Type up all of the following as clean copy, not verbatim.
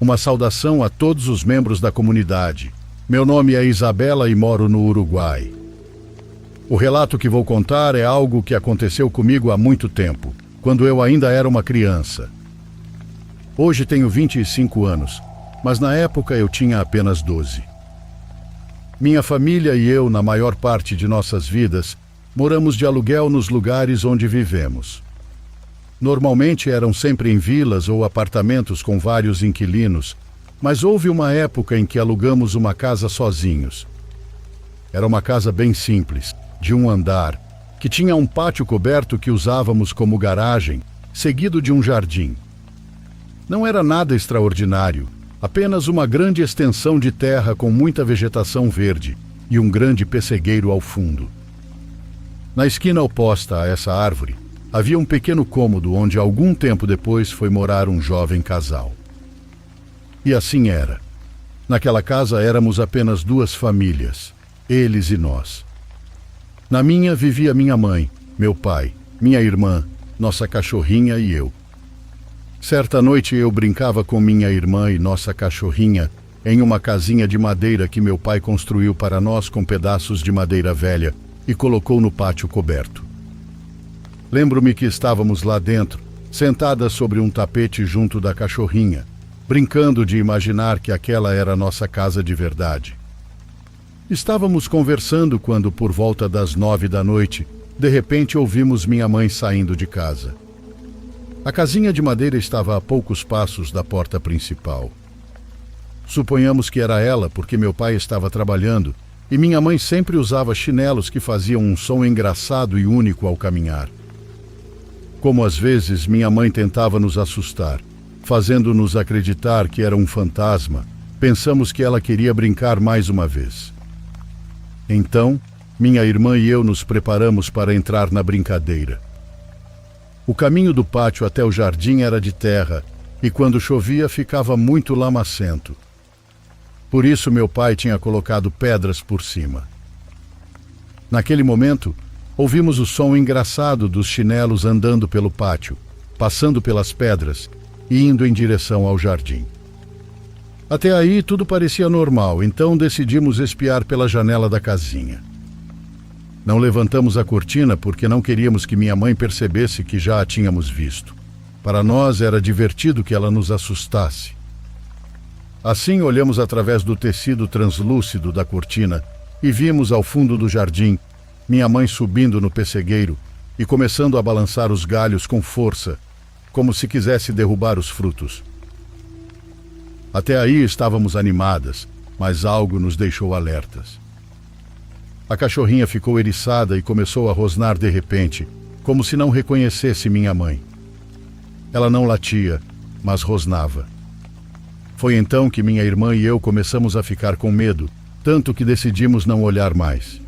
Uma saudação a todos os membros da comunidade. Meu nome é Isabela e moro no Uruguai. O relato que vou contar é algo que aconteceu comigo há muito tempo, quando eu ainda era uma criança. Hoje tenho 25 anos, mas na época eu tinha apenas 12. Minha família e eu, na maior parte de nossas vidas, moramos de aluguel nos lugares onde vivemos. Normalmente eram sempre em vilas ou apartamentos com vários inquilinos, mas houve uma época em que alugamos uma casa sozinhos. Era uma casa bem simples, de um andar, que tinha um pátio coberto que usávamos como garagem, seguido de um jardim. Não era nada extraordinário, apenas uma grande extensão de terra com muita vegetação verde e um grande pessegueiro ao fundo. Na esquina oposta a essa árvore, havia um pequeno cômodo onde algum tempo depois foi morar um jovem casal. E assim era. Naquela casa éramos apenas 2 famílias, eles e nós. Na minha vivia minha mãe, meu pai, minha irmã, nossa cachorrinha e eu. Certa noite eu brincava com minha irmã e nossa cachorrinha em uma casinha de madeira que meu pai construiu para nós com pedaços de madeira velha e colocou no pátio coberto. Lembro-me que estávamos lá dentro, sentadas sobre um tapete junto da cachorrinha, brincando de imaginar que aquela era a nossa casa de verdade. Estávamos conversando quando, por volta das 9 da noite, de repente ouvimos minha mãe saindo de casa. A casinha de madeira estava a poucos passos da porta principal. Suponhamos que era ela porque meu pai estava trabalhando e minha mãe sempre usava chinelos que faziam um som engraçado e único ao caminhar. Como às vezes minha mãe tentava nos assustar, fazendo-nos acreditar que era um fantasma, pensamos que ela queria brincar mais uma vez. Então, minha irmã e eu nos preparamos para entrar na brincadeira. O caminho do pátio até o jardim era de terra e quando chovia ficava muito lamacento. Por isso meu pai tinha colocado pedras por cima. Naquele momento, ouvimos o som engraçado dos chinelos andando pelo pátio, passando pelas pedras e indo em direção ao jardim. Até aí tudo parecia normal, então decidimos espiar pela janela da casinha. Não levantamos a cortina porque não queríamos que minha mãe percebesse que já a tínhamos visto. Para nós era divertido que ela nos assustasse. Assim olhamos através do tecido translúcido da cortina e vimos ao fundo do jardim minha mãe subindo no pessegueiro e começando a balançar os galhos com força, como se quisesse derrubar os frutos. Até aí estávamos animadas, mas algo nos deixou alertas. A cachorrinha ficou eriçada e começou a rosnar de repente, como se não reconhecesse minha mãe. Ela não latia, mas rosnava. Foi então que minha irmã e eu começamos a ficar com medo, tanto que decidimos não olhar mais.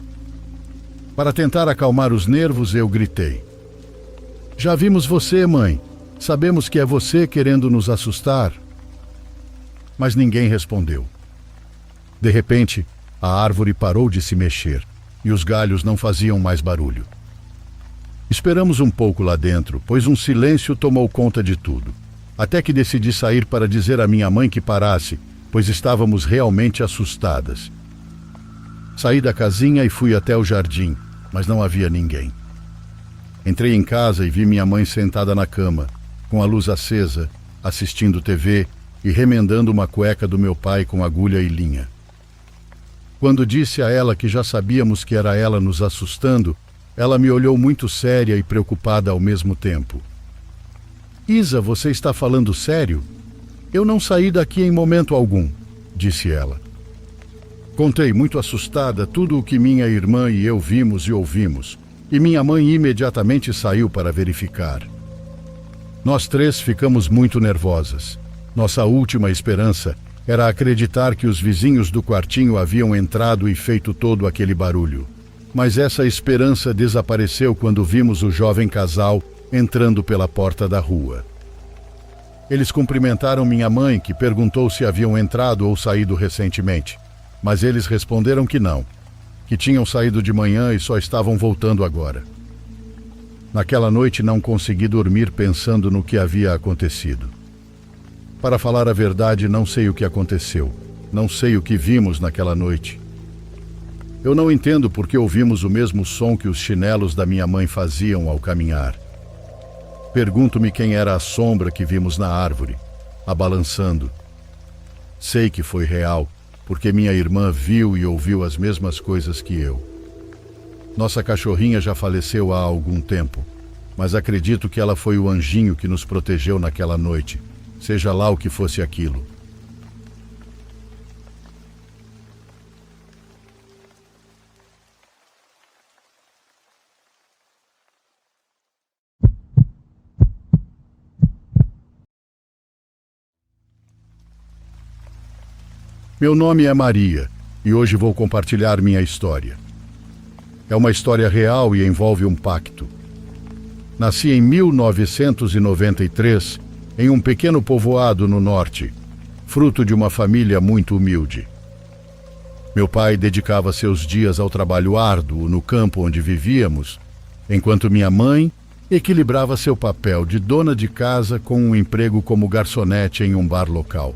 Para tentar acalmar os nervos, eu gritei: "Já vimos você, mãe. Sabemos que é você querendo nos assustar." Mas ninguém respondeu. De repente, a árvore parou de se mexer e os galhos não faziam mais barulho. Esperamos um pouco lá dentro, pois um silêncio tomou conta de tudo, até que decidi sair para dizer à minha mãe que parasse, pois estávamos realmente assustadas. Saí da casinha e fui até o jardim, mas não havia ninguém. Entrei em casa e vi minha mãe sentada na cama, com a luz acesa, assistindo TV e remendando uma cueca do meu pai com agulha e linha. Quando disse a ela que já sabíamos que era ela nos assustando, ela me olhou muito séria e preocupada ao mesmo tempo. "Isa, você está falando sério? Eu não saí daqui em momento algum", disse ela. Contei muito assustada tudo o que minha irmã e eu vimos e ouvimos, e minha mãe imediatamente saiu para verificar. Nós 3 ficamos muito nervosas. Nossa última esperança era acreditar que os vizinhos do quartinho haviam entrado e feito todo aquele barulho. Mas essa esperança desapareceu quando vimos o jovem casal entrando pela porta da rua. Eles cumprimentaram minha mãe, que perguntou se haviam entrado ou saído recentemente, mas eles responderam que não, que tinham saído de manhã e só estavam voltando agora. Naquela noite não consegui dormir pensando no que havia acontecido. Para falar a verdade, não sei o que aconteceu. Não sei o que vimos naquela noite. Eu não entendo porque ouvimos o mesmo som que os chinelos da minha mãe faziam ao caminhar. Pergunto-me quem era a sombra que vimos na árvore, a balançando. Sei que foi real, porque minha irmã viu e ouviu as mesmas coisas que eu. Nossa cachorrinha já faleceu há algum tempo, mas acredito que ela foi o anjinho que nos protegeu naquela noite, seja lá o que fosse aquilo. Meu nome é Maria e hoje vou compartilhar minha história. É uma história real e envolve um pacto. Nasci em 1993 em um pequeno povoado no norte, fruto de uma família muito humilde. Meu pai dedicava seus dias ao trabalho árduo no campo onde vivíamos, enquanto minha mãe equilibrava seu papel de dona de casa com um emprego como garçonete em um bar local.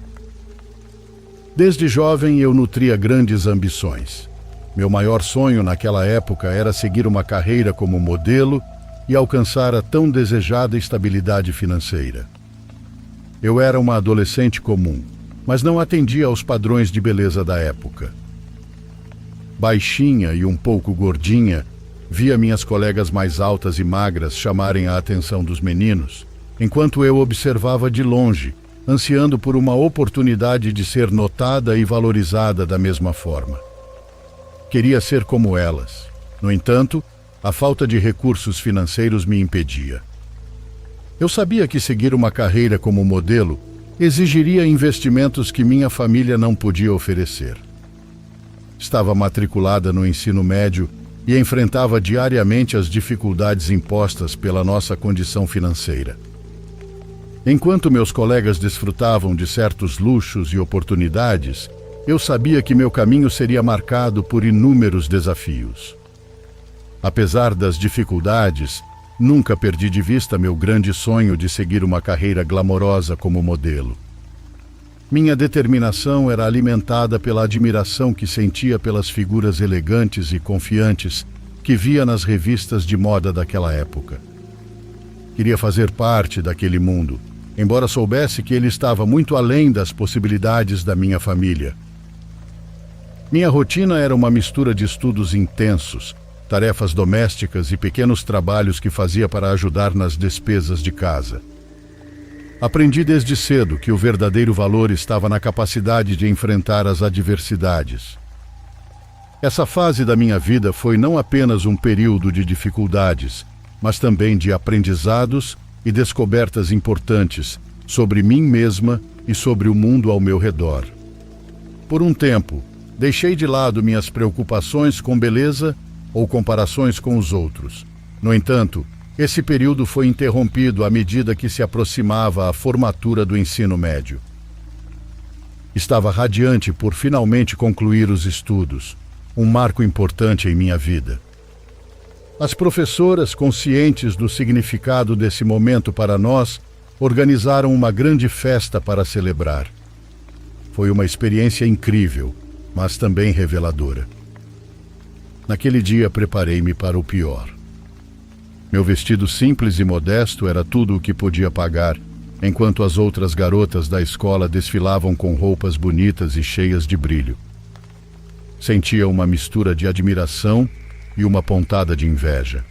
Desde jovem eu nutria grandes ambições. Meu maior sonho naquela época era seguir uma carreira como modelo e alcançar a tão desejada estabilidade financeira. Eu era uma adolescente comum, mas não atendia aos padrões de beleza da época. Baixinha e um pouco gordinha, via minhas colegas mais altas e magras chamarem a atenção dos meninos, enquanto eu observava de longe, ansiando por uma oportunidade de ser notada e valorizada da mesma forma. Queria ser como elas. No entanto, a falta de recursos financeiros me impedia. Eu sabia que seguir uma carreira como modelo exigiria investimentos que minha família não podia oferecer. Estava matriculada no ensino médio e enfrentava diariamente as dificuldades impostas pela nossa condição financeira. Enquanto meus colegas desfrutavam de certos luxos e oportunidades, eu sabia que meu caminho seria marcado por inúmeros desafios. Apesar das dificuldades, nunca perdi de vista meu grande sonho de seguir uma carreira glamourosa como modelo. Minha determinação era alimentada pela admiração que sentia pelas figuras elegantes e confiantes que via nas revistas de moda daquela época. Queria fazer parte daquele mundo, embora soubesse que ele estava muito além das possibilidades da minha família. Minha rotina era uma mistura de estudos intensos, tarefas domésticas e pequenos trabalhos que fazia para ajudar nas despesas de casa. Aprendi desde cedo que o verdadeiro valor estava na capacidade de enfrentar as adversidades. Essa fase da minha vida foi não apenas um período de dificuldades, mas também de aprendizados e descobertas importantes sobre mim mesma e sobre o mundo ao meu redor. Por um tempo, deixei de lado minhas preocupações com beleza ou comparações com os outros. No entanto, esse período foi interrompido à medida que se aproximava a formatura do ensino médio. Estava radiante por finalmente concluir os estudos, um marco importante em minha vida. As professoras, conscientes do significado desse momento para nós, organizaram uma grande festa para celebrar. Foi uma experiência incrível, mas também reveladora. Naquele dia preparei-me para o pior. Meu vestido simples e modesto era tudo o que podia pagar, enquanto as outras garotas da escola desfilavam com roupas bonitas e cheias de brilho. Sentia uma mistura de admiração e uma pontada de inveja.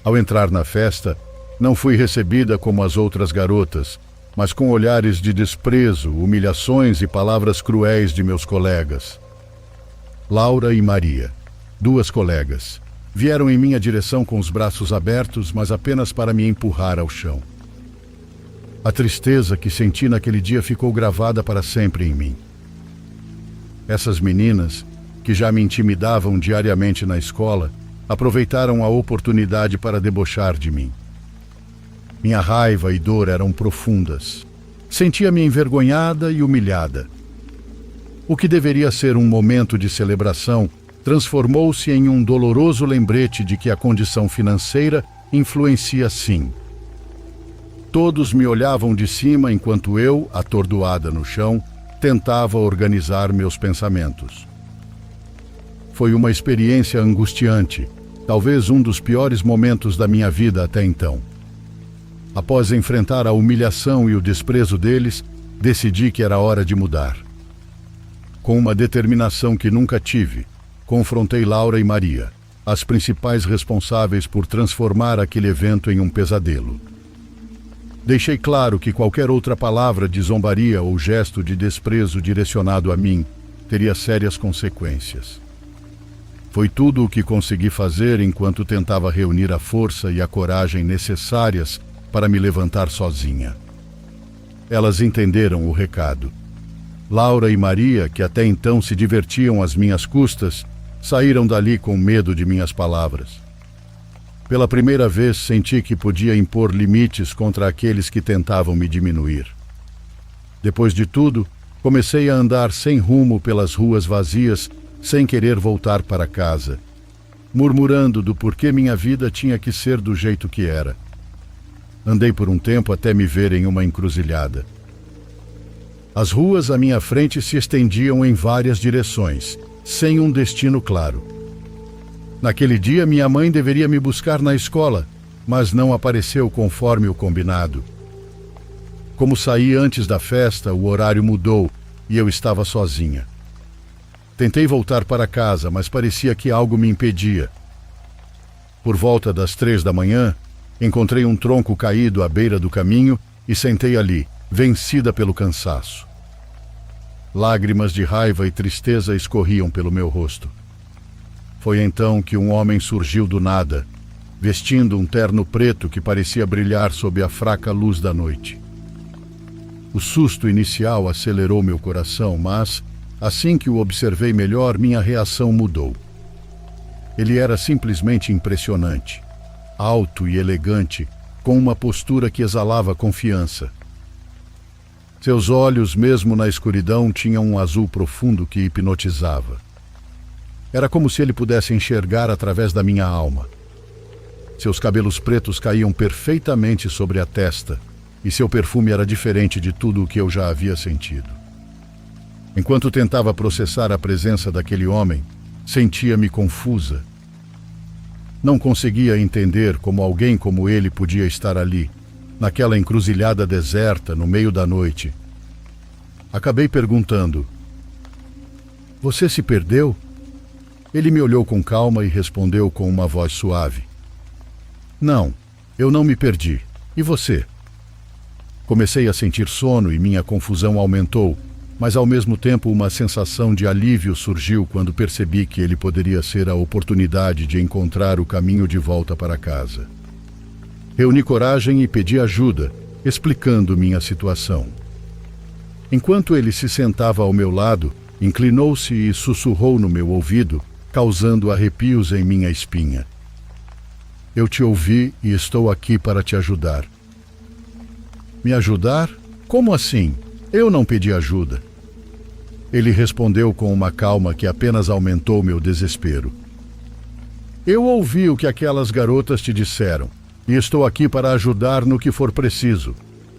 Ao entrar na festa, não fui recebida como as outras garotas, mas com olhares de desprezo, humilhações e palavras cruéis de meus colegas. Laura e Maria, duas colegas, vieram em minha direção com os braços abertos, mas apenas para me empurrar ao chão. A tristeza que senti naquele dia ficou gravada para sempre em mim. Essas meninas, que já me intimidavam diariamente na escola, aproveitaram a oportunidade para debochar de mim. Minha raiva e dor eram profundas. Sentia-me envergonhada e humilhada. O que deveria ser um momento de celebração transformou-se em um doloroso lembrete de que a condição financeira influencia sim. Todos me olhavam de cima enquanto eu, atordoada no chão, tentava organizar meus pensamentos. Foi uma experiência angustiante, talvez um dos piores momentos da minha vida até então. Após enfrentar a humilhação e o desprezo deles, decidi que era hora de mudar. Com uma determinação que nunca tive, confrontei Laura e Maria, as principais responsáveis por transformar aquele evento em um pesadelo. Deixei claro que qualquer outra palavra de zombaria ou gesto de desprezo direcionado a mim teria sérias consequências. Foi tudo o que consegui fazer enquanto tentava reunir a força e a coragem necessárias para me levantar sozinha. Elas entenderam o recado. Laura e Maria, que até então se divertiam às minhas custas, saíram dali com medo de minhas palavras. Pela primeira vez senti que podia impor limites contra aqueles que tentavam me diminuir. Depois de tudo, comecei a andar sem rumo pelas ruas vazias, sem querer voltar para casa, murmurando do porquê minha vida tinha que ser do jeito que era. Andei por um tempo até me ver em uma encruzilhada. As ruas à minha frente se estendiam em várias direções, sem um destino claro. Naquele dia, minha mãe deveria me buscar na escola, mas não apareceu conforme o combinado. Como saí antes da festa, o horário mudou e eu estava sozinha. Tentei voltar para casa, mas parecia que algo me impedia. Por volta das 3 da manhã, encontrei um tronco caído à beira do caminho e sentei ali, vencida pelo cansaço. Lágrimas de raiva e tristeza escorriam pelo meu rosto. Foi então que um homem surgiu do nada, vestindo um terno preto que parecia brilhar sob a fraca luz da noite. O susto inicial acelerou meu coração, mas, assim que o observei melhor, minha reação mudou. Ele era simplesmente impressionante, alto e elegante, com uma postura que exalava confiança. Seus olhos, mesmo na escuridão, tinham um azul profundo que hipnotizava. Era como se ele pudesse enxergar através da minha alma. Seus cabelos pretos caíam perfeitamente sobre a testa, e seu perfume era diferente de tudo o que eu já havia sentido. Enquanto tentava processar a presença daquele homem, sentia-me confusa. Não conseguia entender como alguém como ele podia estar ali, naquela encruzilhada deserta, no meio da noite. Acabei perguntando: "Você se perdeu?" Ele me olhou com calma e respondeu com uma voz suave: "Não, eu não me perdi. E você?" Comecei a sentir sono e minha confusão aumentou, mas ao mesmo tempo uma sensação de alívio surgiu quando percebi que ele poderia ser a oportunidade de encontrar o caminho de volta para casa. Reuni coragem e pedi ajuda, explicando minha situação. Enquanto ele se sentava ao meu lado, inclinou-se e sussurrou no meu ouvido, causando arrepios em minha espinha: "Eu te ouvi e estou aqui para te ajudar." "Me ajudar? Como assim? Eu não pedi ajuda." Ele respondeu com uma calma que apenas aumentou meu desespero. "Eu ouvi o que aquelas garotas te disseram e estou aqui para ajudar no que for preciso.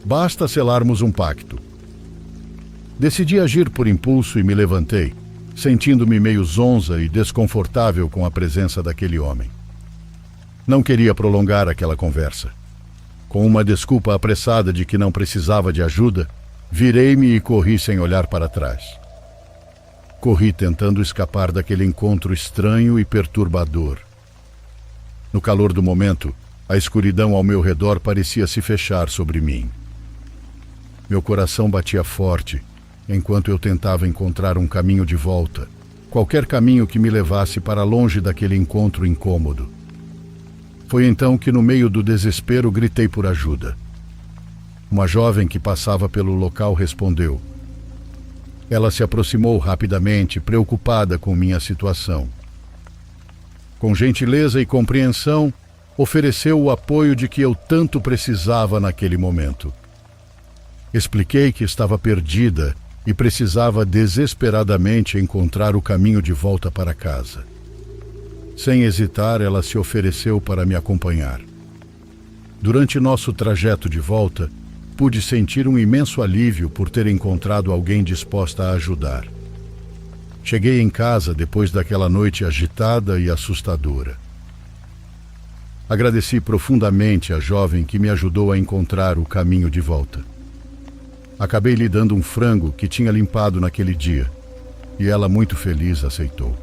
Basta selarmos um pacto." Decidi agir por impulso e me levantei, sentindo-me meio zonza e desconfortável com a presença daquele homem. Não queria prolongar aquela conversa. Com uma desculpa apressada de que não precisava de ajuda, virei-me e corri sem olhar para trás. Corri tentando escapar daquele encontro estranho e perturbador. No calor do momento, a escuridão ao meu redor parecia se fechar sobre mim. Meu coração batia forte, enquanto eu tentava encontrar um caminho de volta, qualquer caminho que me levasse para longe daquele encontro incômodo. Foi então que, no meio do desespero, gritei por ajuda. Uma jovem que passava pelo local respondeu. Ela se aproximou rapidamente, preocupada com minha situação. Com gentileza e compreensão, ofereceu o apoio de que eu tanto precisava naquele momento. Expliquei que estava perdida e precisava desesperadamente encontrar o caminho de volta para casa. Sem hesitar, ela se ofereceu para me acompanhar. Durante nosso trajeto de volta, pude sentir um imenso alívio por ter encontrado alguém disposta a ajudar. Cheguei em casa depois daquela noite agitada e assustadora. Agradeci profundamente a jovem que me ajudou a encontrar o caminho de volta. Acabei lhe dando um frango que tinha limpado naquele dia, e ela, muito feliz, aceitou.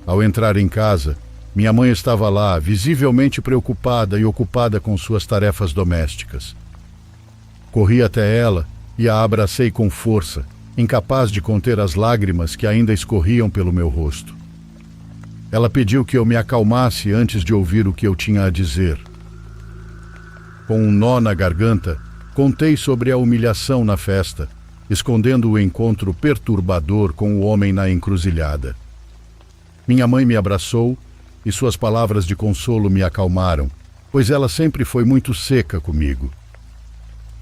Ao entrar em casa, minha mãe estava lá, visivelmente preocupada e ocupada com suas tarefas domésticas. Corri até ela e a abracei com força, incapaz de conter as lágrimas que ainda escorriam pelo meu rosto. Ela pediu que eu me acalmasse antes de ouvir o que eu tinha a dizer. Com um nó na garganta, contei sobre a humilhação na festa, escondendo o encontro perturbador com o homem na encruzilhada. Minha mãe me abraçou e suas palavras de consolo me acalmaram, pois ela sempre foi muito seca comigo.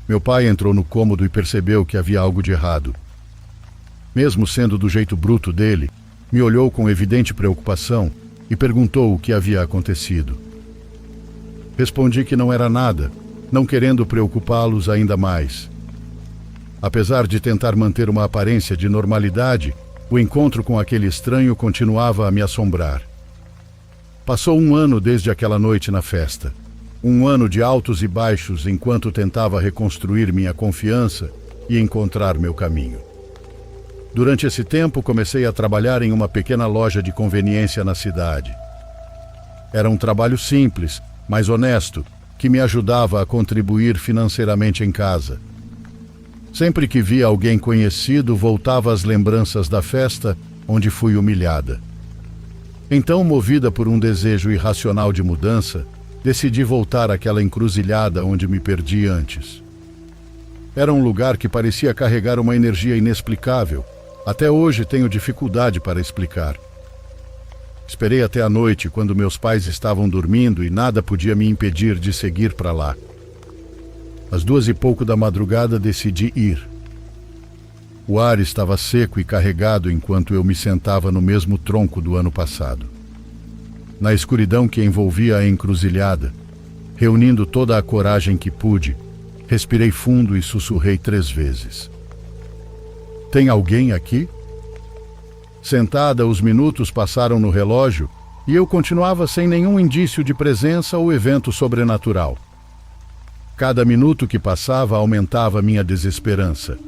Meu pai entrou no cômodo e percebeu que havia algo de errado. Mesmo sendo do jeito bruto dele, me olhou com evidente preocupação e perguntou o que havia acontecido. Respondi que não era nada, não querendo preocupá-los ainda mais. Apesar de tentar manter uma aparência de normalidade, o encontro com aquele estranho continuava a me assombrar. Passou um ano desde aquela noite na festa. Um ano de altos e baixos enquanto tentava reconstruir minha confiança e encontrar meu caminho. Durante esse tempo, comecei a trabalhar em uma pequena loja de conveniência na cidade. Era um trabalho simples, mas honesto, que me ajudava a contribuir financeiramente em casa. Sempre que via alguém conhecido, voltava às lembranças da festa onde fui humilhada. Então, movida por um desejo irracional de mudança, decidi voltar àquela encruzilhada onde me perdi antes. Era um lugar que parecia carregar uma energia inexplicável. Até hoje tenho dificuldade para explicar. Esperei até a noite, quando meus pais estavam dormindo e nada podia me impedir de seguir para lá. Às 2:pouco da madrugada decidi ir. O ar estava seco e carregado enquanto eu me sentava no mesmo tronco do ano passado. Na escuridão que envolvia a encruzilhada, reunindo toda a coragem que pude, respirei fundo e sussurrei 3 vezes. Tem alguém aqui? Sentada, os minutos passaram no relógio e eu continuava sem nenhum indício de presença ou evento sobrenatural. Cada minuto que passava aumentava minha desesperança.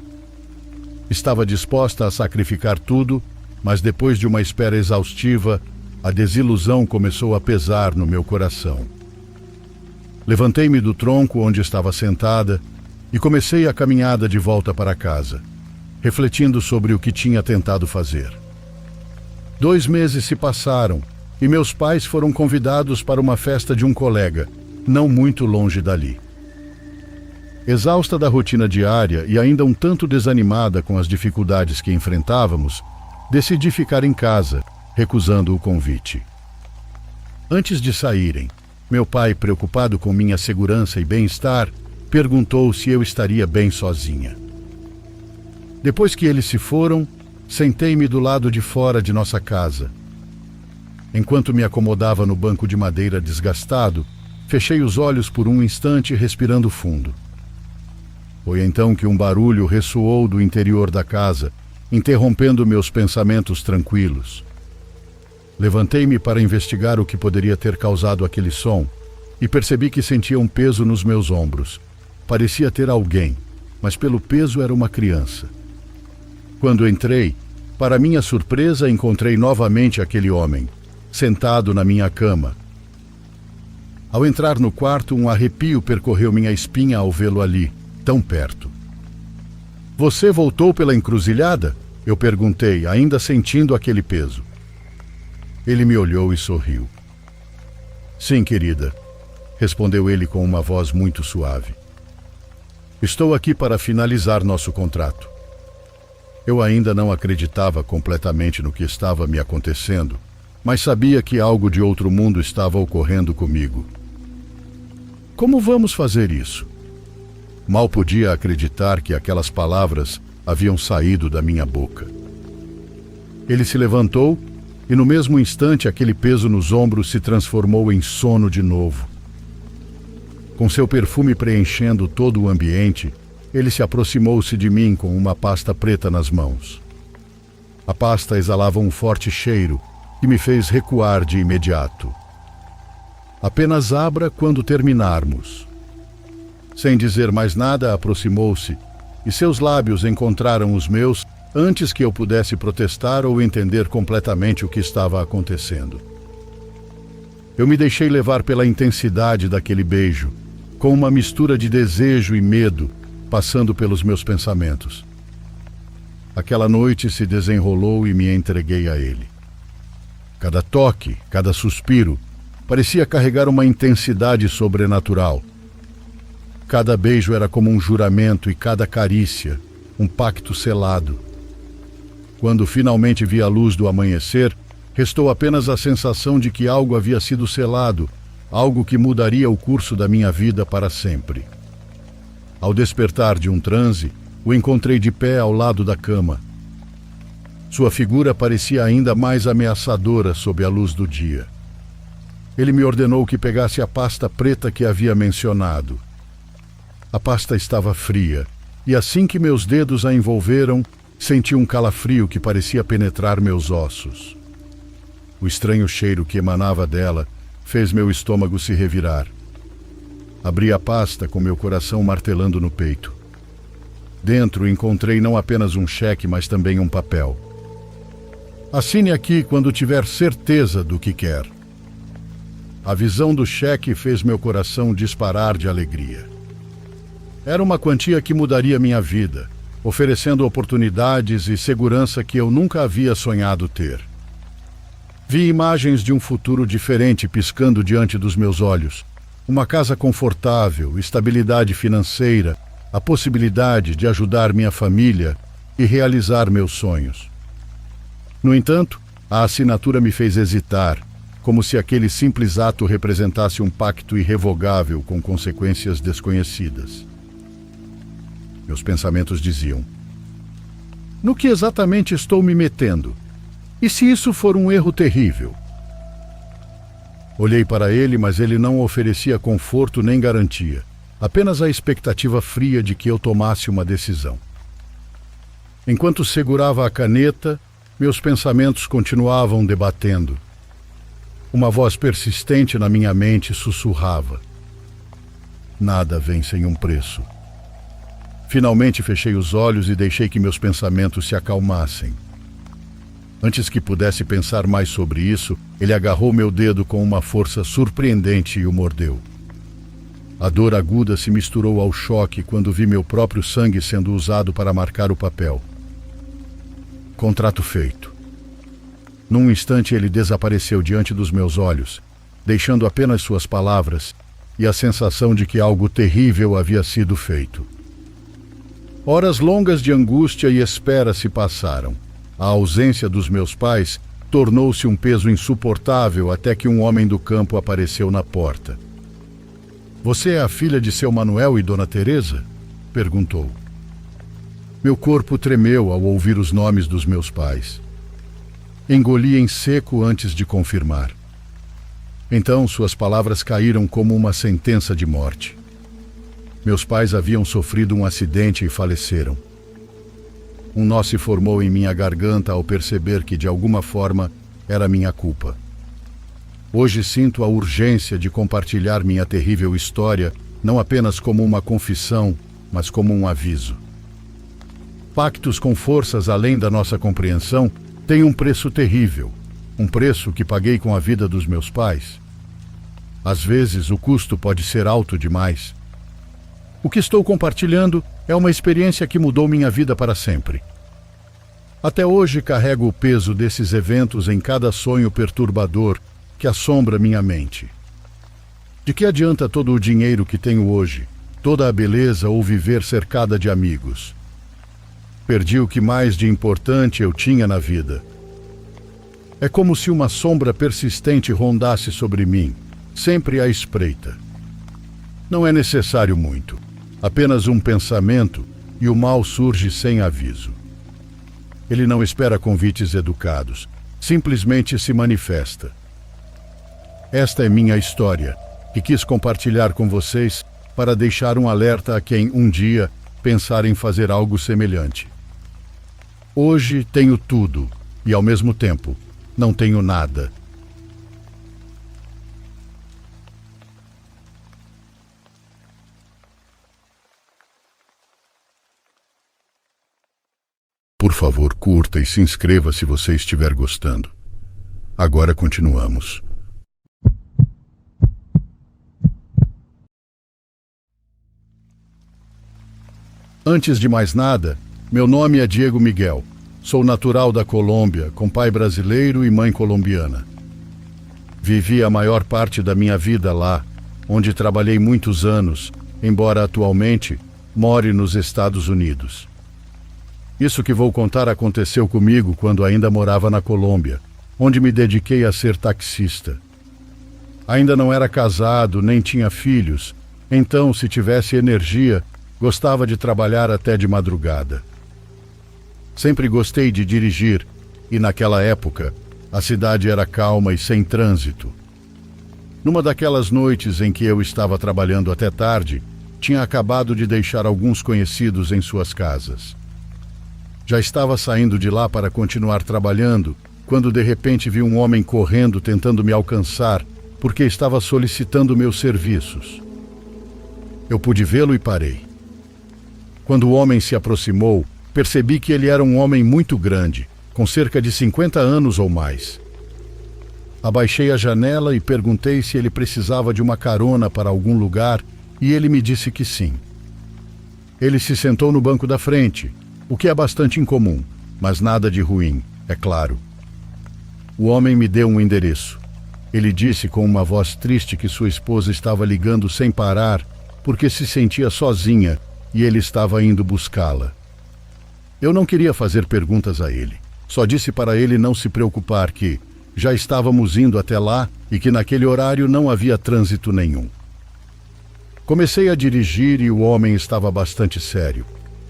Estava disposta a sacrificar tudo, mas depois de uma espera exaustiva, a desilusão começou a pesar no meu coração. Levantei-me do tronco onde estava sentada e comecei a caminhada de volta para casa, refletindo sobre o que tinha tentado fazer. 2 meses se passaram e meus pais foram convidados para uma festa de um colega, não muito longe dali. Exausta da rotina diária e ainda um tanto desanimada com as dificuldades que enfrentávamos, decidi ficar em casa, recusando o convite. Antes de saírem, meu pai, preocupado com minha segurança e bem-estar, perguntou se eu estaria bem sozinha. Depois que eles se foram, sentei-me do lado de fora de nossa casa. Enquanto me acomodava no banco de madeira desgastado, fechei os olhos por um instante, respirando fundo. Foi então que um barulho ressoou do interior da casa, interrompendo meus pensamentos tranquilos. Levantei-me para investigar o que poderia ter causado aquele som e percebi que sentia um peso nos meus ombros. Parecia ter alguém, mas pelo peso era uma criança. Quando entrei, para minha surpresa, encontrei novamente aquele homem, sentado na minha cama. Ao entrar no quarto, um arrepio percorreu minha espinha ao vê-lo ali, tão perto. Você voltou pela encruzilhada? Eu perguntei, ainda sentindo aquele peso. Ele me olhou e sorriu. Sim, querida, respondeu ele com uma voz muito suave. Estou aqui para finalizar nosso contrato. Eu ainda não acreditava completamente no que estava me acontecendo, mas sabia que algo de outro mundo estava ocorrendo comigo. Como vamos fazer isso? Mal podia acreditar que aquelas palavras haviam saído da minha boca. Ele se levantou e no mesmo instante aquele peso nos ombros se transformou em sono de novo. Com seu perfume preenchendo todo o ambiente, ele se aproximou-se de mim com uma pasta preta nas mãos. A pasta exalava um forte cheiro que me fez recuar de imediato. Apenas abra quando terminarmos. Sem dizer mais nada, aproximou-se e seus lábios encontraram os meus antes que eu pudesse protestar ou entender completamente o que estava acontecendo. Eu me deixei levar pela intensidade daquele beijo, com uma mistura de desejo e medo passando pelos meus pensamentos. Aquela noite se desenrolou e me entreguei a ele. Cada toque, cada suspiro, parecia carregar uma intensidade sobrenatural. Cada beijo era como um juramento e cada carícia, um pacto selado. Quando finalmente vi a luz do amanhecer, restou apenas a sensação de que algo havia sido selado, algo que mudaria o curso da minha vida para sempre. Ao despertar de um transe, o encontrei de pé ao lado da cama. Sua figura parecia ainda mais ameaçadora sob a luz do dia. Ele me ordenou que pegasse a pasta preta que havia mencionado. A pasta estava fria, e assim que meus dedos a envolveram, senti um calafrio que parecia penetrar meus ossos. O estranho cheiro que emanava dela fez meu estômago se revirar. Abri a pasta com meu coração martelando no peito. Dentro encontrei não apenas um cheque, mas também um papel. Assine aqui quando tiver certeza do que quer. A visão do cheque fez meu coração disparar de alegria. Era uma quantia que mudaria minha vida, oferecendo oportunidades e segurança que eu nunca havia sonhado ter. Vi imagens de um futuro diferente piscando diante dos meus olhos. Uma casa confortável, estabilidade financeira, a possibilidade de ajudar minha família e realizar meus sonhos. No entanto, a assinatura me fez hesitar, como se aquele simples ato representasse um pacto irrevogável com consequências desconhecidas. Meus pensamentos diziam: no que exatamente estou me metendo? E se isso for um erro terrível? Olhei para ele, mas ele não oferecia conforto nem garantia, apenas a expectativa fria de que eu tomasse uma decisão. Enquanto segurava a caneta, meus pensamentos continuavam debatendo. Uma voz persistente na minha mente sussurrava: nada vem sem um preço. Finalmente fechei os olhos e deixei que meus pensamentos se acalmassem. Antes que pudesse pensar mais sobre isso, ele agarrou meu dedo com uma força surpreendente e o mordeu. A dor aguda se misturou ao choque quando vi meu próprio sangue sendo usado para marcar o papel. Contrato feito. Num instante ele desapareceu diante dos meus olhos, deixando apenas suas palavras e a sensação de que algo terrível havia sido feito. Horas longas de angústia e espera se passaram. A ausência dos meus pais tornou-se um peso insuportável até que um homem do campo apareceu na porta. Você é a filha de seu Manuel e Dona Teresa? Perguntou. Meu corpo tremeu ao ouvir os nomes dos meus pais. Engoli em seco antes de confirmar. Então suas palavras caíram como uma sentença de morte. Meus pais haviam sofrido um acidente e faleceram. Um nó se formou em minha garganta ao perceber que, de alguma forma, era minha culpa. Hoje sinto a urgência de compartilhar minha terrível história, não apenas como uma confissão, mas como um aviso. Pactos com forças além da nossa compreensão têm um preço terrível, um preço que paguei com a vida dos meus pais. Às vezes, o custo pode ser alto demais. O que estou compartilhando é uma experiência que mudou minha vida para sempre. Até hoje carrego o peso desses eventos em cada sonho perturbador que assombra minha mente. De que adianta todo o dinheiro que tenho hoje, toda a beleza ou viver cercada de amigos? Perdi o que mais de importante eu tinha na vida. É como se uma sombra persistente rondasse sobre mim, sempre à espreita. Não é necessário muito. Apenas um pensamento e o mal surge sem aviso. Ele não espera convites educados, simplesmente se manifesta. Esta é minha história, e quis compartilhar com vocês para deixar um alerta a quem um dia pensar em fazer algo semelhante. Hoje tenho tudo e, ao mesmo tempo, não tenho nada. Por favor, curta e se inscreva se você estiver gostando. Agora continuamos. Antes de mais nada, meu nome é Diego Miguel. Sou natural da Colômbia, com pai brasileiro e mãe colombiana. Vivi a maior parte da minha vida lá, onde trabalhei muitos anos, embora atualmente more nos Estados Unidos. Isso que vou contar aconteceu comigo quando ainda morava na Colômbia, onde me dediquei a ser taxista. Ainda não era casado, nem tinha filhos, então, se tivesse energia, gostava de trabalhar até de madrugada. Sempre gostei de dirigir e, naquela época, a cidade era calma e sem trânsito. Numa daquelas noites em que eu estava trabalhando até tarde, tinha acabado de deixar alguns conhecidos em suas casas. Já estava saindo de lá para continuar trabalhando, quando de repente vi um homem correndo tentando me alcançar, porque estava solicitando meus serviços. Eu pude vê-lo e parei. Quando o homem se aproximou, percebi que ele era um homem muito grande, com cerca de 50 anos ou mais. Abaixei a janela e perguntei se ele precisava de uma carona para algum lugar, e ele me disse que sim. Ele se sentou no banco da frente, o que é bastante incomum, mas nada de ruim, é claro. O homem me deu um endereço. Ele disse com uma voz triste que sua esposa estava ligando sem parar porque se sentia sozinha e ele estava indo buscá-la. Eu não queria fazer perguntas a ele. Só disse para ele não se preocupar que já estávamos indo até lá e que naquele horário não havia trânsito nenhum. Comecei a dirigir e o homem estava bastante sério,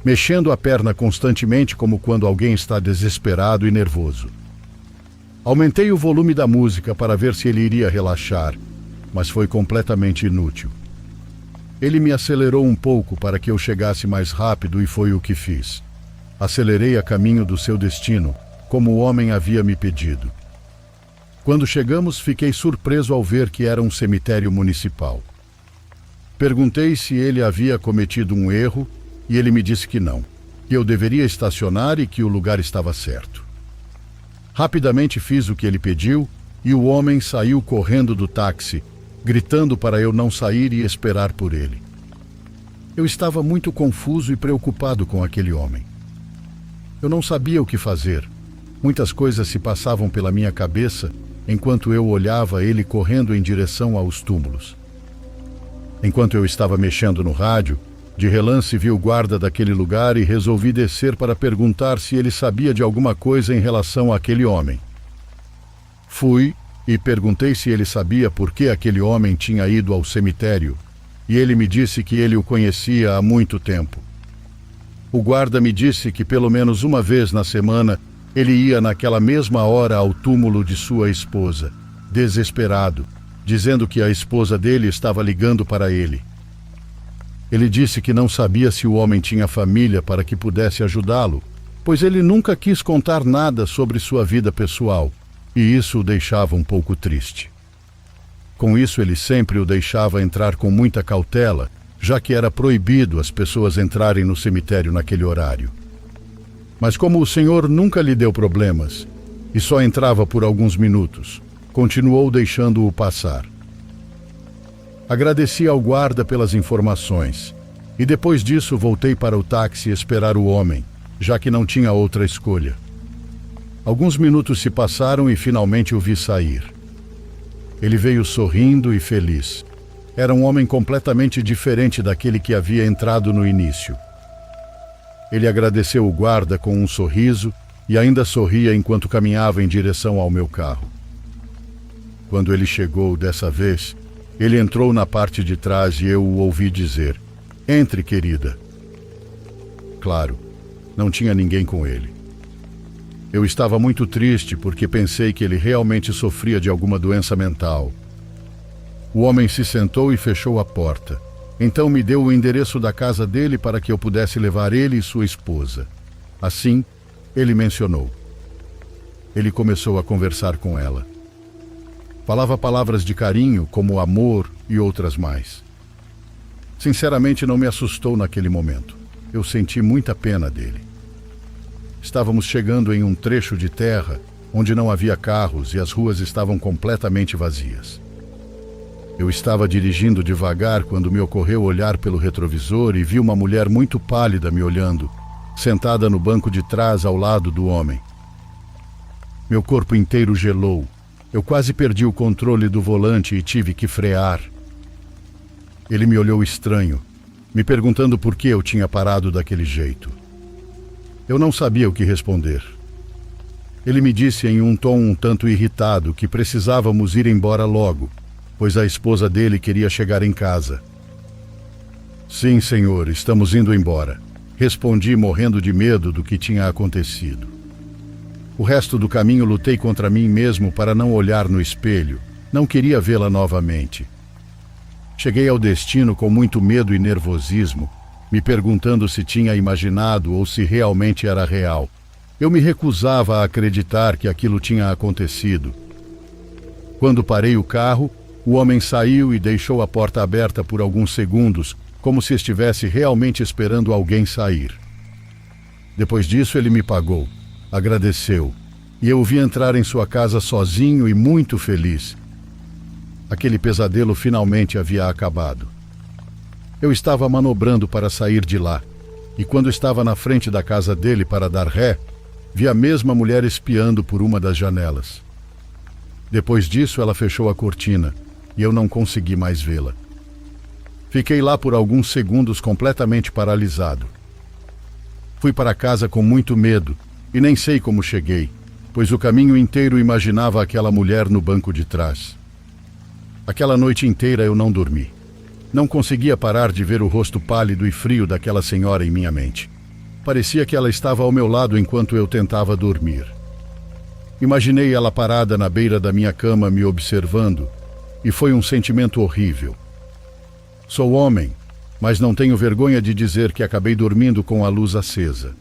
mexendo a perna constantemente como quando alguém está desesperado e nervoso. Aumentei o volume da música para ver se ele iria relaxar, mas foi completamente inútil. Ele me acelerou um pouco para que eu chegasse mais rápido e foi o que fiz. Acelerei a caminho do seu destino, como o homem havia me pedido. Quando chegamos, fiquei surpreso ao ver que era um cemitério municipal. Perguntei se ele havia cometido um erro e ele me disse que não, que eu deveria estacionar e que o lugar estava certo. Rapidamente fiz o que ele pediu e o homem saiu correndo do táxi, gritando para eu não sair e esperar por ele. Eu estava muito confuso e preocupado com aquele homem. Eu não sabia o que fazer. Muitas coisas se passavam pela minha cabeça enquanto eu olhava ele correndo em direção aos túmulos. Enquanto eu estava mexendo no rádio, de relance vi o guarda daquele lugar e resolvi descer para perguntar se ele sabia de alguma coisa em relação àquele homem. Fui e perguntei se ele sabia por que aquele homem tinha ido ao cemitério, e ele me disse que ele o conhecia há muito tempo. O guarda me disse que pelo menos uma vez na semana ele ia naquela mesma hora ao túmulo de sua esposa, desesperado, dizendo que a esposa dele estava ligando para ele. Ele disse que não sabia se o homem tinha família para que pudesse ajudá-lo, pois ele nunca quis contar nada sobre sua vida pessoal, e isso o deixava um pouco triste. Com isso, ele sempre o deixava entrar com muita cautela, já que era proibido as pessoas entrarem no cemitério naquele horário. Mas como o Senhor nunca lhe deu problemas, e só entrava por alguns minutos, continuou deixando-o passar. Agradeci ao guarda pelas informações, e depois disso voltei para o táxi esperar o homem, já que não tinha outra escolha. Alguns minutos se passaram e finalmente o vi sair. Ele veio sorrindo e feliz. Era um homem completamente diferente daquele que havia entrado no início. Ele agradeceu o guarda com um sorriso e ainda sorria enquanto caminhava em direção ao meu carro. Quando ele chegou dessa vez, ele entrou na parte de trás e eu o ouvi dizer: "Entre, querida." Claro, não tinha ninguém com ele. Eu estava muito triste porque pensei que ele realmente sofria de alguma doença mental. O homem se sentou e fechou a porta. Então me deu o endereço da casa dele para que eu pudesse levar ele e sua esposa. Assim, ele mencionou. Ele começou a conversar com ela. Falava palavras de carinho, como amor e outras mais. Sinceramente, não me assustou naquele momento. Eu senti muita pena dele. Estávamos chegando em um trecho de terra onde não havia carros e as ruas estavam completamente vazias. Eu estava dirigindo devagar quando me ocorreu olhar pelo retrovisor e vi uma mulher muito pálida me olhando, sentada no banco de trás ao lado do homem. Meu corpo inteiro gelou. Eu quase perdi o controle do volante e tive que frear. Ele me olhou estranho, me perguntando por que eu tinha parado daquele jeito. Eu não sabia o que responder. Ele me disse em um tom um tanto irritado que precisávamos ir embora logo, pois a esposa dele queria chegar em casa. Sim, senhor, estamos indo embora. Respondi, morrendo de medo do que tinha acontecido. O resto do caminho lutei contra mim mesmo para não olhar no espelho. Não queria vê-la novamente. Cheguei ao destino com muito medo e nervosismo, me perguntando se tinha imaginado ou se realmente era real. Eu me recusava a acreditar que aquilo tinha acontecido. Quando parei o carro, o homem saiu e deixou a porta aberta por alguns segundos, como se estivesse realmente esperando alguém sair. Depois disso, ele me pagou, agradeceu, e eu o vi entrar em sua casa sozinho e muito feliz. Aquele pesadelo finalmente havia acabado. Eu estava manobrando para sair de lá, e quando estava na frente da casa dele para dar ré, vi a mesma mulher espiando por uma das janelas. Depois disso, ela fechou a cortina, e eu não consegui mais vê-la. Fiquei lá por alguns segundos completamente paralisado. Fui para casa com muito medo, e nem sei como cheguei, pois o caminho inteiro imaginava aquela mulher no banco de trás. Aquela noite inteira eu não dormi. Não conseguia parar de ver o rosto pálido e frio daquela senhora em minha mente. Parecia que ela estava ao meu lado enquanto eu tentava dormir. Imaginei ela parada na beira da minha cama me observando, e foi um sentimento horrível. Sou homem, mas não tenho vergonha de dizer que acabei dormindo com a luz acesa.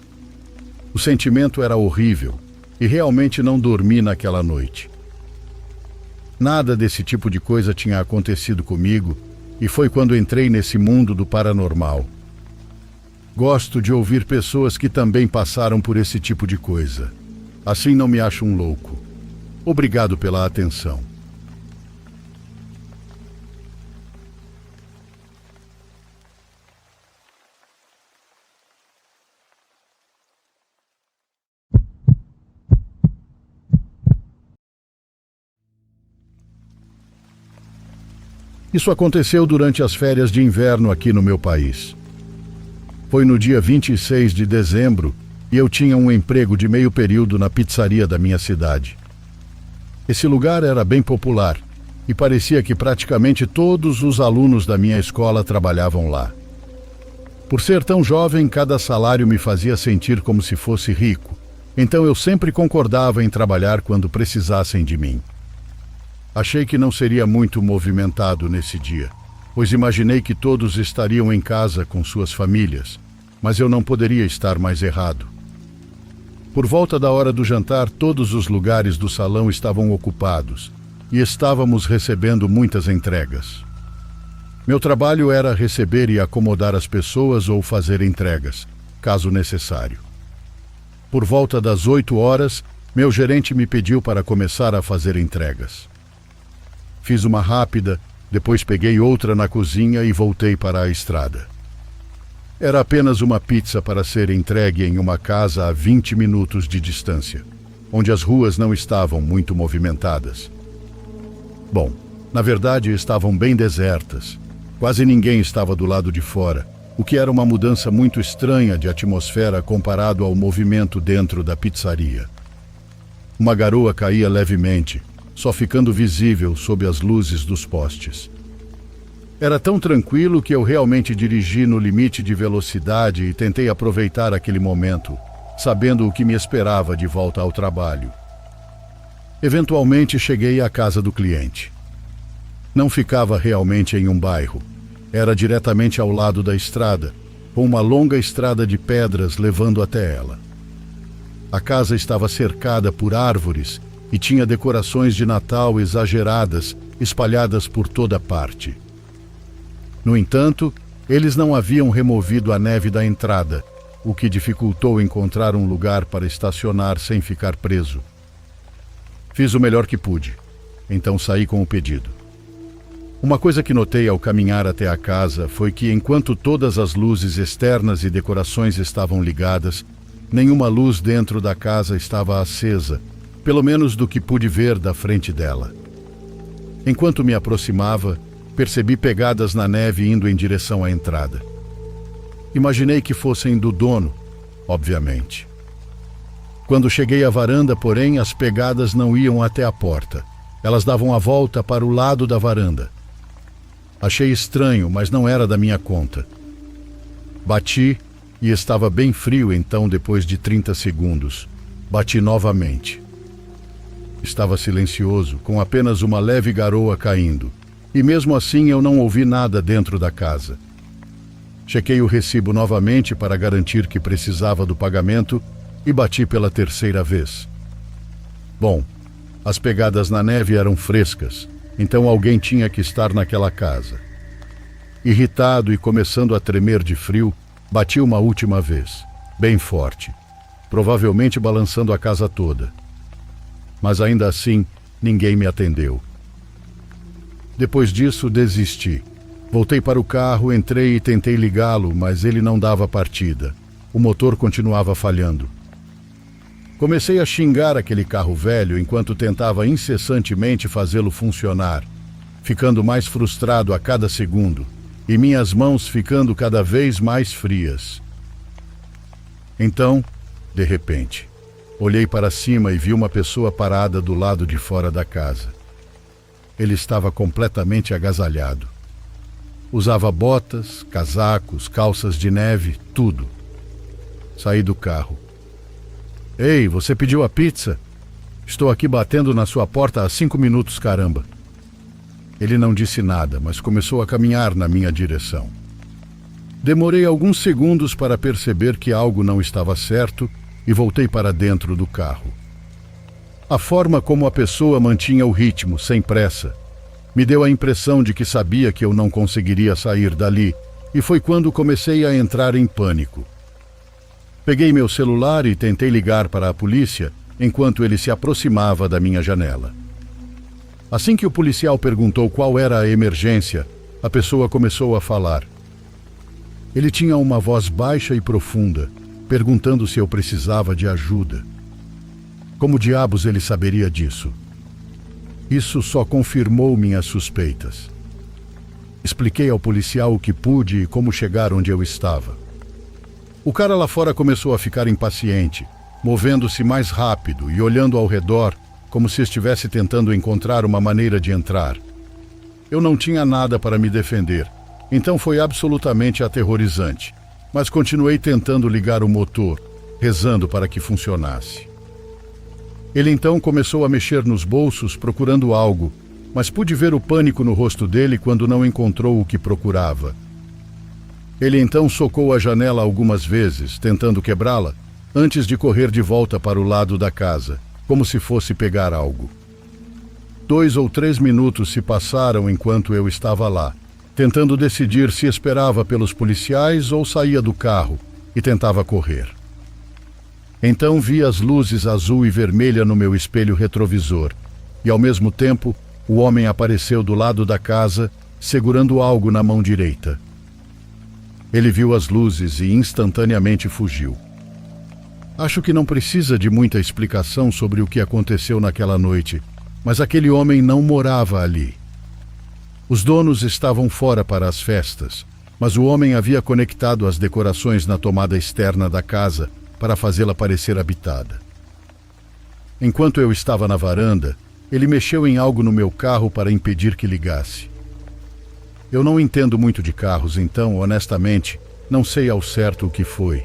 O sentimento era horrível, e realmente não dormi naquela noite. Nada desse tipo de coisa tinha acontecido comigo, e foi quando entrei nesse mundo do paranormal. Gosto de ouvir pessoas que também passaram por esse tipo de coisa. Assim não me acho um louco. Obrigado pela atenção. Isso aconteceu durante as férias de inverno aqui no meu país. Foi no dia 26 de dezembro e eu tinha um emprego de meio período na pizzaria da minha cidade. Esse lugar era bem popular e parecia que praticamente todos os alunos da minha escola trabalhavam lá. Por ser tão jovem, cada salário me fazia sentir como se fosse rico, então eu sempre concordava em trabalhar quando precisassem de mim. Achei que não seria muito movimentado nesse dia, pois imaginei que todos estariam em casa com suas famílias, mas eu não poderia estar mais errado. Por volta da hora do jantar, todos os lugares do salão estavam ocupados e estávamos recebendo muitas entregas. Meu trabalho era receber e acomodar as pessoas ou fazer entregas, caso necessário. Por volta das 8 horas, meu gerente me pediu para começar a fazer entregas. Fiz uma rápida, depois peguei outra na cozinha e voltei para a estrada. Era apenas uma pizza para ser entregue em uma casa a 20 minutos de distância, onde as ruas não estavam muito movimentadas. Bom, na verdade estavam bem desertas. Quase ninguém estava do lado de fora, o que era uma mudança muito estranha de atmosfera comparado ao movimento dentro da pizzaria. Uma garoa caía levemente, só ficando visível sob as luzes dos postes. Era tão tranquilo que eu realmente dirigi no limite de velocidade e tentei aproveitar aquele momento, sabendo o que me esperava de volta ao trabalho. Eventualmente cheguei à casa do cliente. Não ficava realmente em um bairro. Era diretamente ao lado da estrada, com uma longa estrada de pedras levando até ela. A casa estava cercada por árvores e tinha decorações de Natal exageradas, espalhadas por toda parte. No entanto, eles não haviam removido a neve da entrada, o que dificultou encontrar um lugar para estacionar sem ficar preso. Fiz o melhor que pude, então saí com o pedido. Uma coisa que notei ao caminhar até a casa foi que, enquanto todas as luzes externas e decorações estavam ligadas, nenhuma luz dentro da casa estava acesa, pelo menos do que pude ver da frente dela. Enquanto me aproximava, percebi pegadas na neve indo em direção à entrada. Imaginei que fossem do dono, obviamente. Quando cheguei à varanda, porém, as pegadas não iam até a porta. Elas davam a volta para o lado da varanda. Achei estranho, mas não era da minha conta. Bati e estava bem frio, então, depois de 30 segundos. Bati novamente. Estava silencioso, com apenas uma leve garoa caindo. E mesmo assim eu não ouvi nada dentro da casa. Chequei o recibo novamente para garantir que precisava do pagamento e bati pela terceira vez. Bom, as pegadas na neve eram frescas, então alguém tinha que estar naquela casa. Irritado e começando a tremer de frio, bati uma última vez, bem forte, provavelmente balançando a casa toda. Mas ainda assim, ninguém me atendeu. Depois disso, desisti. Voltei para o carro, entrei e tentei ligá-lo, mas ele não dava partida. O motor continuava falhando. Comecei a xingar aquele carro velho enquanto tentava incessantemente fazê-lo funcionar, ficando mais frustrado a cada segundo, e minhas mãos ficando cada vez mais frias. Então, de repente, olhei para cima e vi uma pessoa parada do lado de fora da casa. Ele estava completamente agasalhado. Usava botas, casacos, calças de neve, tudo. Saí do carro. Ei, você pediu a pizza? Estou aqui batendo na sua porta há 5 minutos, caramba. Ele não disse nada, mas começou a caminhar na minha direção. Demorei alguns segundos para perceber que algo não estava certo e voltei para dentro do carro. A forma como a pessoa mantinha o ritmo, sem pressa, me deu a impressão de que sabia que eu não conseguiria sair dali, e foi quando comecei a entrar em pânico. Peguei meu celular e tentei ligar para a polícia enquanto ele se aproximava da minha janela. Assim que o policial perguntou qual era a emergência, a pessoa começou a falar. Ele tinha uma voz baixa e profunda, perguntando se eu precisava de ajuda. Como diabos ele saberia disso? Isso só confirmou minhas suspeitas. Expliquei ao policial o que pude e como chegar onde eu estava. O cara lá fora começou a ficar impaciente, movendo-se mais rápido e olhando ao redor como se estivesse tentando encontrar uma maneira de entrar. Eu não tinha nada para me defender, então foi absolutamente aterrorizante, mas continuei tentando ligar o motor, rezando para que funcionasse. Ele então começou a mexer nos bolsos procurando algo, mas pude ver o pânico no rosto dele quando não encontrou o que procurava. Ele então socou a janela algumas vezes, tentando quebrá-la, antes de correr de volta para o lado da casa, como se fosse pegar algo. 2 ou 3 minutos se passaram enquanto eu estava lá, tentando decidir se esperava pelos policiais ou saía do carro e tentava correr. Então vi as luzes azul e vermelha no meu espelho retrovisor e, ao mesmo tempo, o homem apareceu do lado da casa, segurando algo na mão direita. Ele viu as luzes e instantaneamente fugiu. Acho que não precisa de muita explicação sobre o que aconteceu naquela noite, mas aquele homem não morava ali. Os donos estavam fora para as festas, mas o homem havia conectado as decorações na tomada externa da casa para fazê-la parecer habitada. Enquanto eu estava na varanda, ele mexeu em algo no meu carro para impedir que ligasse. Eu não entendo muito de carros, então, honestamente, não sei ao certo o que foi.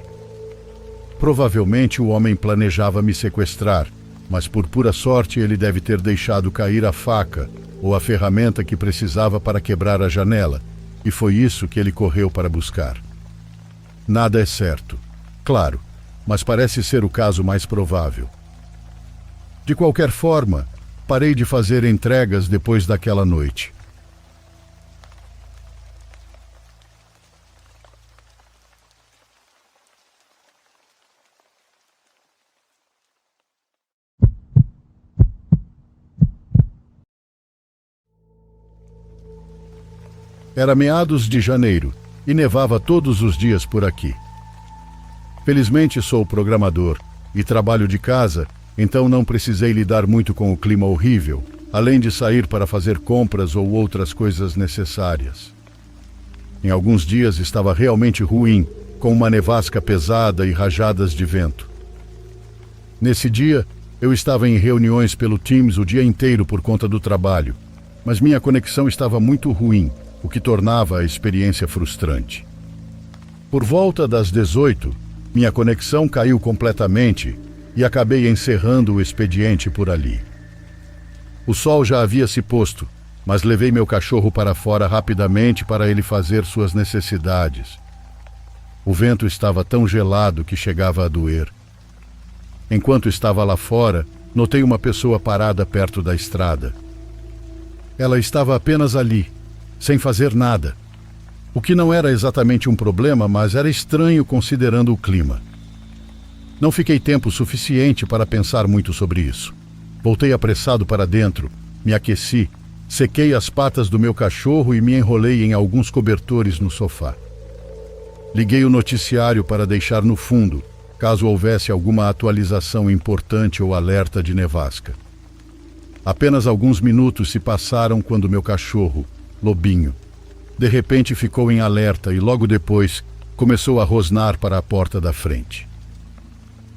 Provavelmente o homem planejava me sequestrar, mas por pura sorte ele deve ter deixado cair a faca ou a ferramenta que precisava para quebrar a janela, e foi isso que ele correu para buscar. Nada é certo, claro, mas parece ser o caso mais provável. De qualquer forma, parei de fazer entregas depois daquela noite. Era meados de janeiro e nevava todos os dias por aqui. Felizmente sou programador e trabalho de casa, então não precisei lidar muito com o clima horrível, além de sair para fazer compras ou outras coisas necessárias. Em alguns dias estava realmente ruim, com uma nevasca pesada e rajadas de vento. Nesse dia, eu estava em reuniões pelo Teams o dia inteiro por conta do trabalho, mas minha conexão estava muito ruim, o que tornava a experiência frustrante. Por volta das 18, minha conexão caiu completamente e acabei encerrando o expediente por ali. O sol já havia se posto, mas levei meu cachorro para fora rapidamente para ele fazer suas necessidades. O vento estava tão gelado que chegava a doer. Enquanto estava lá fora, notei uma pessoa parada perto da estrada. Ela estava apenas ali, sem fazer nada. O que não era exatamente um problema, mas era estranho considerando o clima. Não fiquei tempo suficiente para pensar muito sobre isso. Voltei apressado para dentro, me aqueci, sequei as patas do meu cachorro e me enrolei em alguns cobertores no sofá. Liguei o noticiário para deixar no fundo, caso houvesse alguma atualização importante ou alerta de nevasca. Apenas alguns minutos se passaram quando meu cachorro, Lobinho, de repente ficou em alerta e logo depois começou a rosnar para a porta da frente.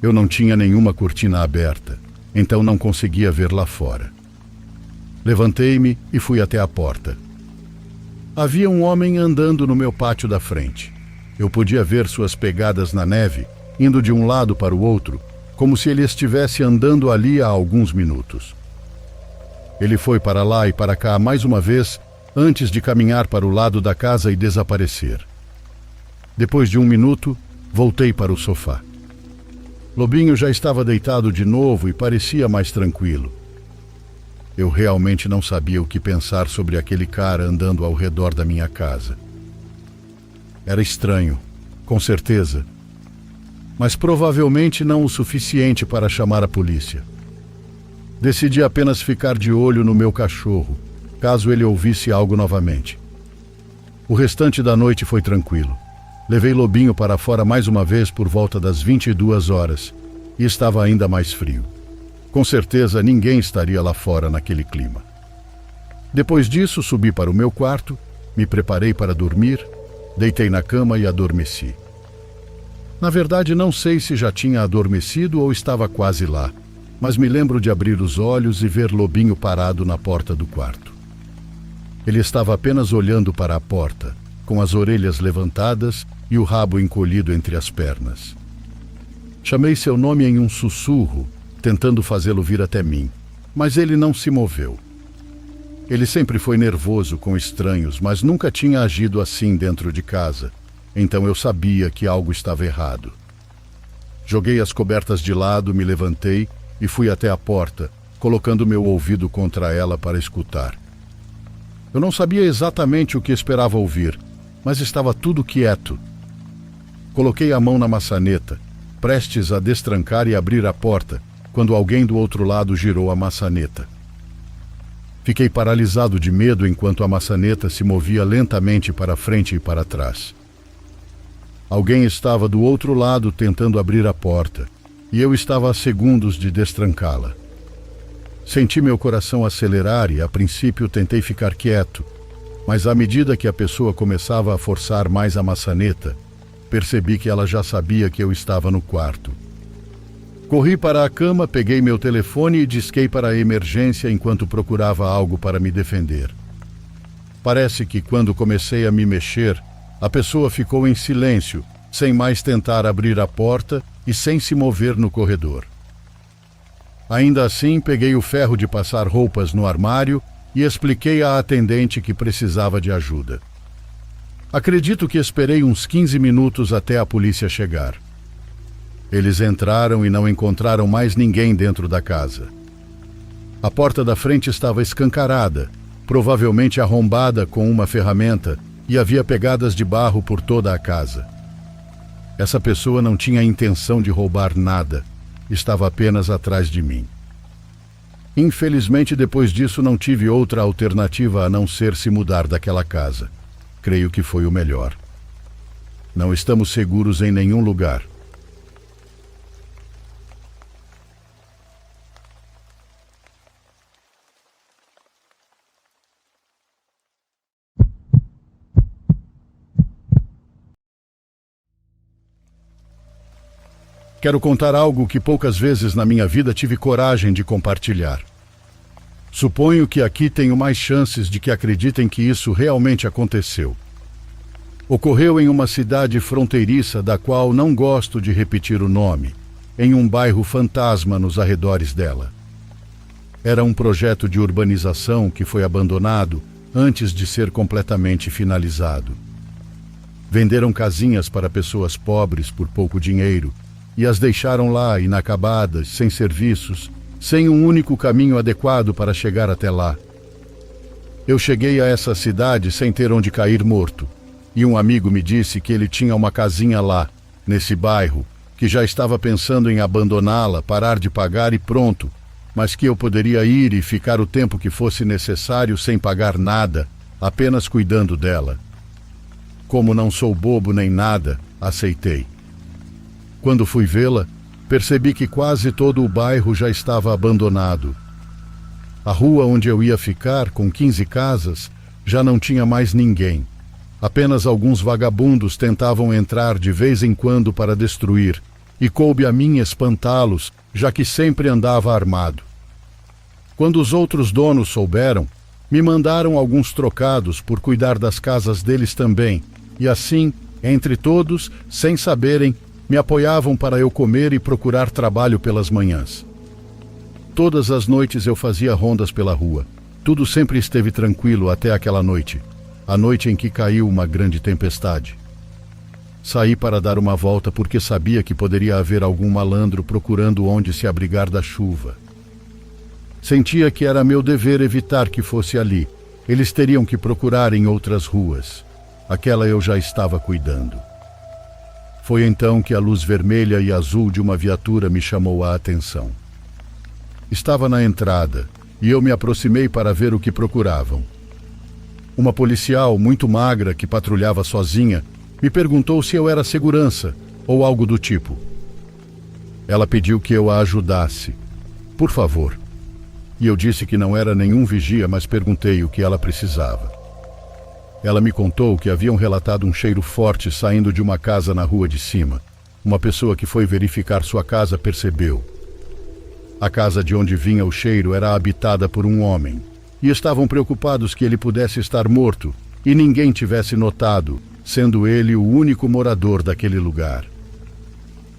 Eu não tinha nenhuma cortina aberta, então não conseguia ver lá fora. Levantei-me e fui até a porta. Havia um homem andando no meu pátio da frente. Eu podia ver suas pegadas na neve, indo de um lado para o outro, como se ele estivesse andando ali há alguns minutos. Ele foi para lá e para cá mais uma vez, antes de caminhar para o lado da casa e desaparecer. Depois de um minuto, voltei para o sofá. Lobinho já estava deitado de novo e parecia mais tranquilo. Eu realmente não sabia o que pensar sobre aquele cara andando ao redor da minha casa. Era estranho, com certeza, mas provavelmente não o suficiente para chamar a polícia. Decidi apenas ficar de olho no meu cachorro, caso ele ouvisse algo novamente. O restante da noite foi tranquilo. Levei Lobinho para fora mais uma vez por volta das 22 horas e estava ainda mais frio. Com certeza ninguém estaria lá fora naquele clima. Depois disso, subi para o meu quarto, me preparei para dormir, deitei na cama e adormeci. Na verdade, não sei se já tinha adormecido ou estava quase lá, mas me lembro de abrir os olhos e ver Lobinho parado na porta do quarto. Ele estava apenas olhando para a porta, com as orelhas levantadas e o rabo encolhido entre as pernas. Chamei seu nome em um sussurro, tentando fazê-lo vir até mim, mas ele não se moveu. Ele sempre foi nervoso com estranhos, mas nunca tinha agido assim dentro de casa, então eu sabia que algo estava errado. Joguei as cobertas de lado, me levantei e fui até a porta, colocando meu ouvido contra ela para escutar. Eu não sabia exatamente o que esperava ouvir, mas estava tudo quieto. Coloquei a mão na maçaneta, prestes a destrancar e abrir a porta, quando alguém do outro lado girou a maçaneta. Fiquei paralisado de medo enquanto a maçaneta se movia lentamente para frente e para trás. Alguém estava do outro lado tentando abrir a porta, e eu estava a segundos de destrancá-la. Senti meu coração acelerar e, a princípio, tentei ficar quieto, mas à medida que a pessoa começava a forçar mais a maçaneta, percebi que ela já sabia que eu estava no quarto. Corri para a cama, peguei meu telefone e disquei para a emergência enquanto procurava algo para me defender. Parece que quando comecei a me mexer, a pessoa ficou em silêncio, sem mais tentar abrir a porta e sem se mover no corredor. Ainda assim, peguei o ferro de passar roupas no armário e expliquei à atendente que precisava de ajuda. Acredito que esperei uns 15 minutos até a polícia chegar. Eles entraram e não encontraram mais ninguém dentro da casa. A porta da frente estava escancarada, provavelmente arrombada com uma ferramenta, e havia pegadas de barro por toda a casa. Essa pessoa não tinha intenção de roubar nada, estava apenas atrás de mim. Infelizmente, depois disso não tive outra alternativa a não ser se mudar daquela casa. Creio que foi o melhor. Não estamos seguros em nenhum lugar. Quero contar algo que poucas vezes na minha vida tive coragem de compartilhar. Suponho que aqui tenho mais chances de que acreditem que isso realmente aconteceu. Ocorreu em uma cidade fronteiriça da qual não gosto de repetir o nome, em um bairro fantasma nos arredores dela. Era um projeto de urbanização que foi abandonado antes de ser completamente finalizado. Venderam casinhas para pessoas pobres por pouco dinheiro e as deixaram lá inacabadas, sem serviços, sem um único caminho adequado para chegar até lá. Eu cheguei a essa cidade sem ter onde cair morto, e um amigo me disse que ele tinha uma casinha lá, nesse bairro, que já estava pensando em abandoná-la, parar de pagar e pronto, mas que eu poderia ir e ficar o tempo que fosse necessário sem pagar nada, apenas cuidando dela. Como não sou bobo nem nada, aceitei. Quando fui vê-la, percebi que quase todo o bairro já estava abandonado. A rua onde eu ia ficar, com 15 casas, já não tinha mais ninguém. Apenas alguns vagabundos tentavam entrar de vez em quando para destruir, e coube a mim espantá-los, já que sempre andava armado. Quando os outros donos souberam, me mandaram alguns trocados por cuidar das casas deles também, e assim, entre todos, sem saberem, me apoiavam para eu comer e procurar trabalho pelas manhãs. Todas as noites eu fazia rondas pela rua. Tudo sempre esteve tranquilo até aquela noite, a noite em que caiu uma grande tempestade. Saí para dar uma volta porque sabia que poderia haver algum malandro procurando onde se abrigar da chuva. Sentia que era meu dever evitar que fosse ali. Eles teriam que procurar em outras ruas. Aquela eu já estava cuidando. Foi então que a luz vermelha e azul de uma viatura me chamou a atenção. Estava na entrada e eu me aproximei para ver o que procuravam. Uma policial muito magra que patrulhava sozinha me perguntou se eu era segurança ou algo do tipo. Ela pediu que eu a ajudasse. Por favor. E eu disse que não era nenhum vigia, mas perguntei o que ela precisava. Ela me contou que haviam relatado um cheiro forte saindo de uma casa na rua de cima. Uma pessoa que foi verificar sua casa percebeu. A casa de onde vinha o cheiro era habitada por um homem, e estavam preocupados que ele pudesse estar morto e ninguém tivesse notado, sendo ele o único morador daquele lugar.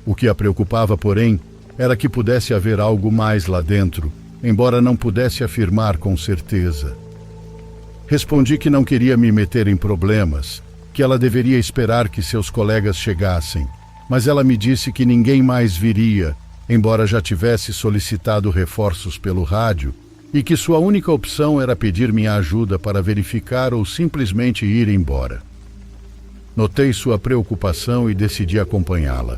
O que a preocupava, porém, era que pudesse haver algo mais lá dentro, embora não pudesse afirmar com certeza. Respondi que não queria me meter em problemas, que ela deveria esperar que seus colegas chegassem, mas ela me disse que ninguém mais viria, embora já tivesse solicitado reforços pelo rádio, e que sua única opção era pedir minha ajuda para verificar ou simplesmente ir embora. Notei sua preocupação e decidi acompanhá-la.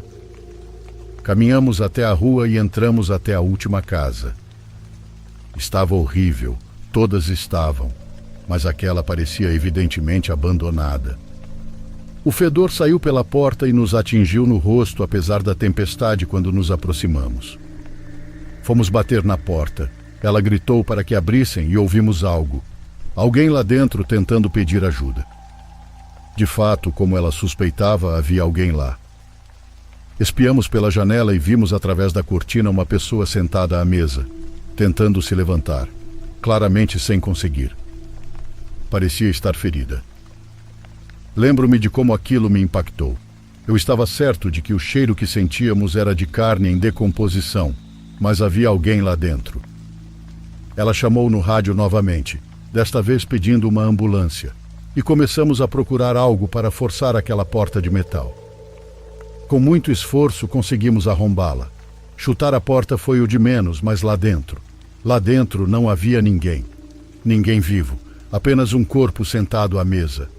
Caminhamos até a rua e entramos até a última casa. Estava horrível, todas estavam, mas aquela parecia evidentemente abandonada. O fedor saiu pela porta e nos atingiu no rosto apesar da tempestade quando nos aproximamos. Fomos bater na porta. Ela gritou para que abrissem e ouvimos algo. Alguém lá dentro tentando pedir ajuda. De fato, como ela suspeitava, havia alguém lá. Espiamos pela janela e vimos através da cortina uma pessoa sentada à mesa, tentando se levantar, claramente sem conseguir. Parecia estar ferida. Lembro-me de como aquilo me impactou. Eu estava certo de que o cheiro que sentíamos era de carne em decomposição, mas havia alguém lá dentro. Ela chamou no rádio novamente, desta vez pedindo uma ambulância, e começamos a procurar algo para forçar aquela porta de metal. Com muito esforço conseguimos arrombá-la. Chutar a porta foi o de menos, mas lá dentro não havia ninguém. Ninguém vivo, apenas um corpo sentado à mesa.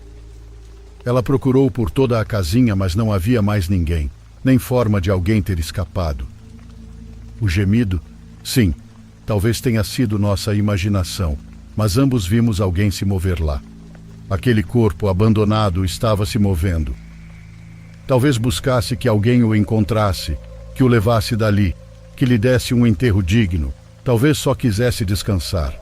Ela procurou por toda a casinha, mas não havia mais ninguém, nem forma de alguém ter escapado. O gemido? Sim, talvez tenha sido nossa imaginação, mas ambos vimos alguém se mover lá. Aquele corpo abandonado estava se movendo. Talvez buscasse que alguém o encontrasse, que o levasse dali, que lhe desse um enterro digno. Talvez só quisesse descansar.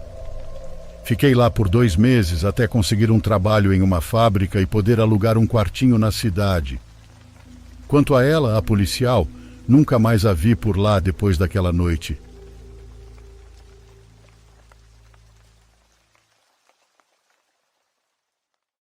Fiquei lá por 2 meses até conseguir um trabalho em uma fábrica e poder alugar um quartinho na cidade. Quanto a ela, a policial, nunca mais a vi por lá depois daquela noite.